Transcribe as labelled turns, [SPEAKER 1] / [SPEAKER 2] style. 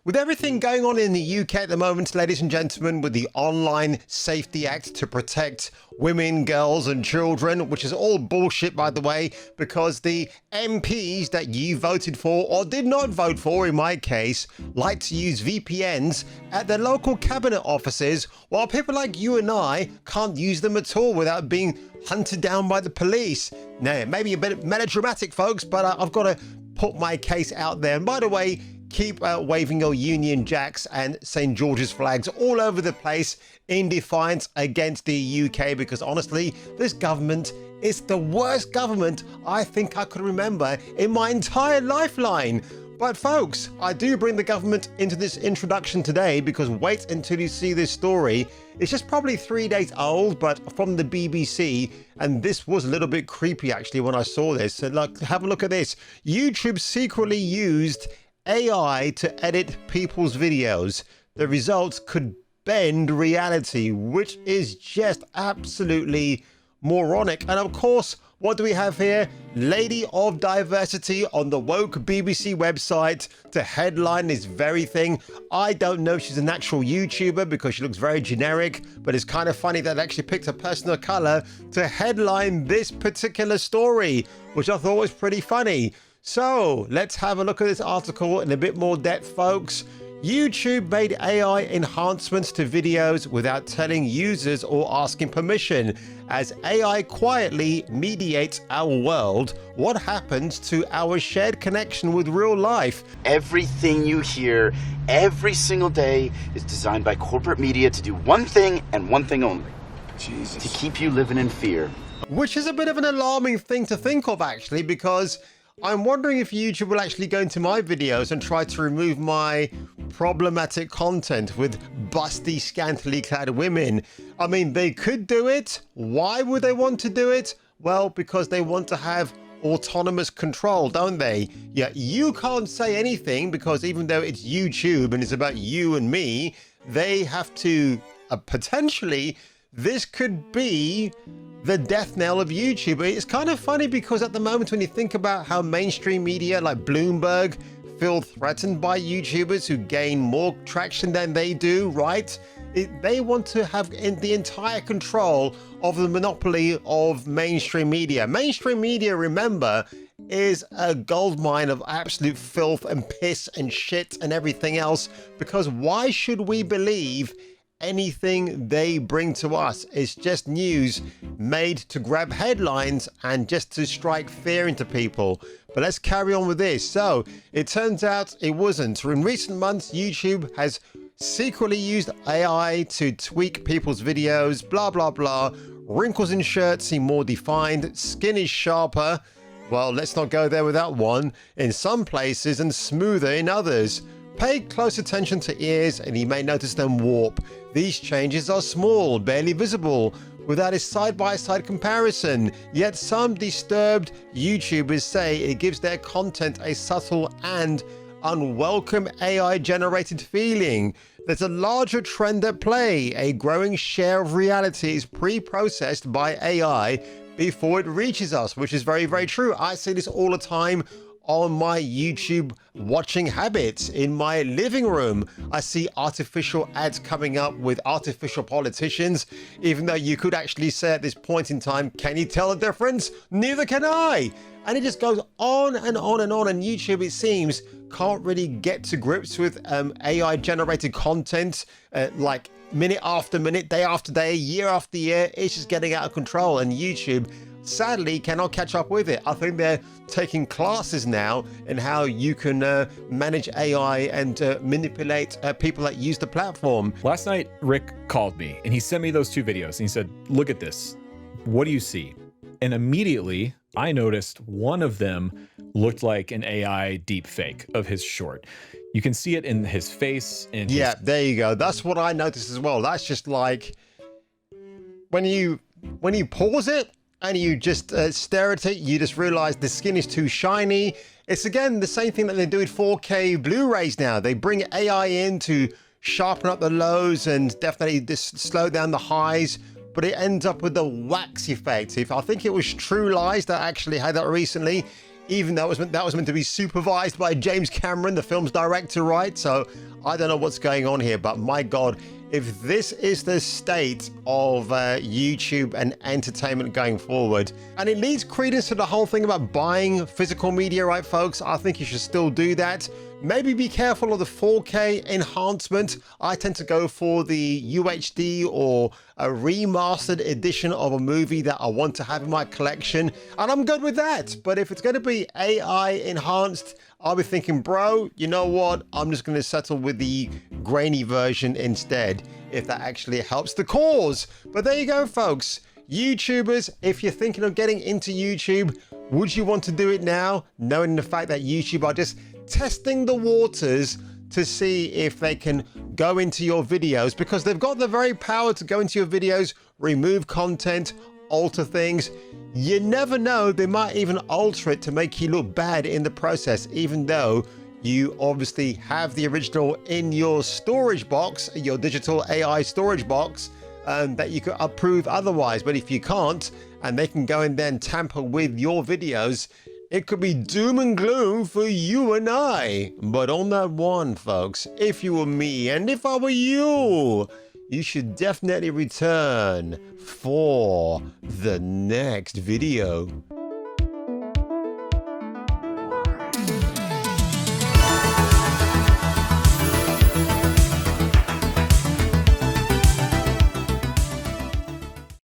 [SPEAKER 1] With everything going on in the UK at the moment, ladies and gentlemen, with the Online Safety Act to protect women, girls and children, which is all bullshit, by the way, because the MPs that you voted for or did not vote for, in my case, like to use VPNs at their local cabinet offices, while people like you and I can't use them at all without being hunted down by the police. Now, maybe a bit melodramatic, folks, but I've got to put my case out there. And by the way, keep waving your Union Jacks and St. George's flags all over the place in defiance against the UK, because honestly, this government is the worst government I think I could remember in my entire lifeline. But folks, I do bring the government into this introduction today because wait until you see this story. It's just probably 3 days old, but from the BBC, and this was a little bit creepy actually when I saw this. So look, have a look at this. YouTube secretly used AI to edit people's videos. The results could bend reality, which is just absolutely moronic. And of course, what do we have here? Lady of Diversity on the woke BBC website to headline this very thing. I don't know if she's an actual YouTuber because she looks very generic, but it's kind of funny that I actually picked a person of color to headline this particular story, which I thought was pretty funny. So let's have a look at this article in a bit more depth, folks. YouTube made AI enhancements to videos without telling users or asking permission. As AI quietly mediates our world, what happens to our shared connection with real life?
[SPEAKER 2] Everything you hear every single day is designed by corporate media to do one thing and one thing only. Jesus. To keep you living in fear.
[SPEAKER 1] Which is a bit of an alarming thing to think of, actually, because I'm wondering if YouTube will actually go into my videos and try to remove my problematic content with busty, scantily clad women. I mean, they could do it. Why would they want to do it? Well, because they want to have autonomous control, don't they? Yeah, you can't say anything because even though it's YouTube and it's about you and me, they have to potentially, this could be the death knell of YouTube. It's kind of funny because at the moment when you think about how mainstream media like Bloomberg feel threatened by YouTubers who gain more traction than they do, right? They want to have the entire control of the monopoly of mainstream media. Mainstream media, remember, is a goldmine of absolute filth and piss and shit and everything else, because why should we believe anything they bring to us? Is just news made to grab headlines and just to strike fear into people. But let's carry on with this. So it turns out it wasn't. In recent months, YouTube has secretly used AI to tweak people's videos, blah, blah, blah. Wrinkles in shirts seem more defined. Skin is sharper. Well, let's not go there with that one. In some places and smoother in others. Pay close attention to ears and you may notice them warp. These changes are small, barely visible, without a side-by-side comparison. Yet some disturbed YouTubers say it gives their content a subtle and unwelcome AI-generated feeling. There's a larger trend at play. A growing share of reality is pre-processed by AI before it reaches us, which is very, very true. I see this all the time on my YouTube watching habits. In my living room, I see artificial ads coming up with artificial politicians, even though you could actually say at this point in time, can you tell the difference? Neither can I. And it just goes on and on and on. And YouTube, it seems, can't really get to grips with AI generated content, like minute after minute, day after day, year after year. It's just getting out of control, and YouTube sadly cannot catch up with it. I think they're taking classes now in how you can manage AI and manipulate people that use the platform.
[SPEAKER 3] Last night, Rick called me and he sent me those 2 videos and he said, look at this. What do you see? And immediately I noticed one of them looked like an AI deep fake of his short. You can see it in his face. And
[SPEAKER 1] yeah, there you go. That's what I noticed as well. That's just like when you pause it and you just stare at it, you just realize the skin is too shiny. It's again the same thing that they do with 4K Blu-rays now. They bring AI in to sharpen up the lows and definitely just slow down the highs, but it ends up with the wax effect. If I think it was True Lies that actually had that recently, even though that was meant to be supervised by James Cameron, the film's director, right? So I don't know what's going on here, but my God, if this is the state of YouTube and entertainment going forward, and it leads credence to the whole thing about buying physical media, right, folks? I think you should still do that. Maybe be careful of the 4K enhancement. I tend to go for the UHD or a remastered edition of a movie that I want to have in my collection, and I'm good with that. But if it's going to be AI enhanced, I'll be thinking, bro, you know what? I'm just going to settle with the grainy version instead, if that actually helps the cause. But there you go, folks. YouTubers, if you're thinking of getting into YouTube, would you want to do it now, knowing the fact that YouTube are just testing the waters to see if they can go into your videos, because they've got the very power to go into your videos, remove content, alter things. You never know, they might even alter it to make you look bad in the process, even though you obviously have the original in your storage box, your digital AI storage box, that you could approve otherwise. But if you can't, and they can go and then tamper with your videos, it could be doom and gloom for you and I. But on that one, folks, if you were me and if I were you, you should definitely return for the next video.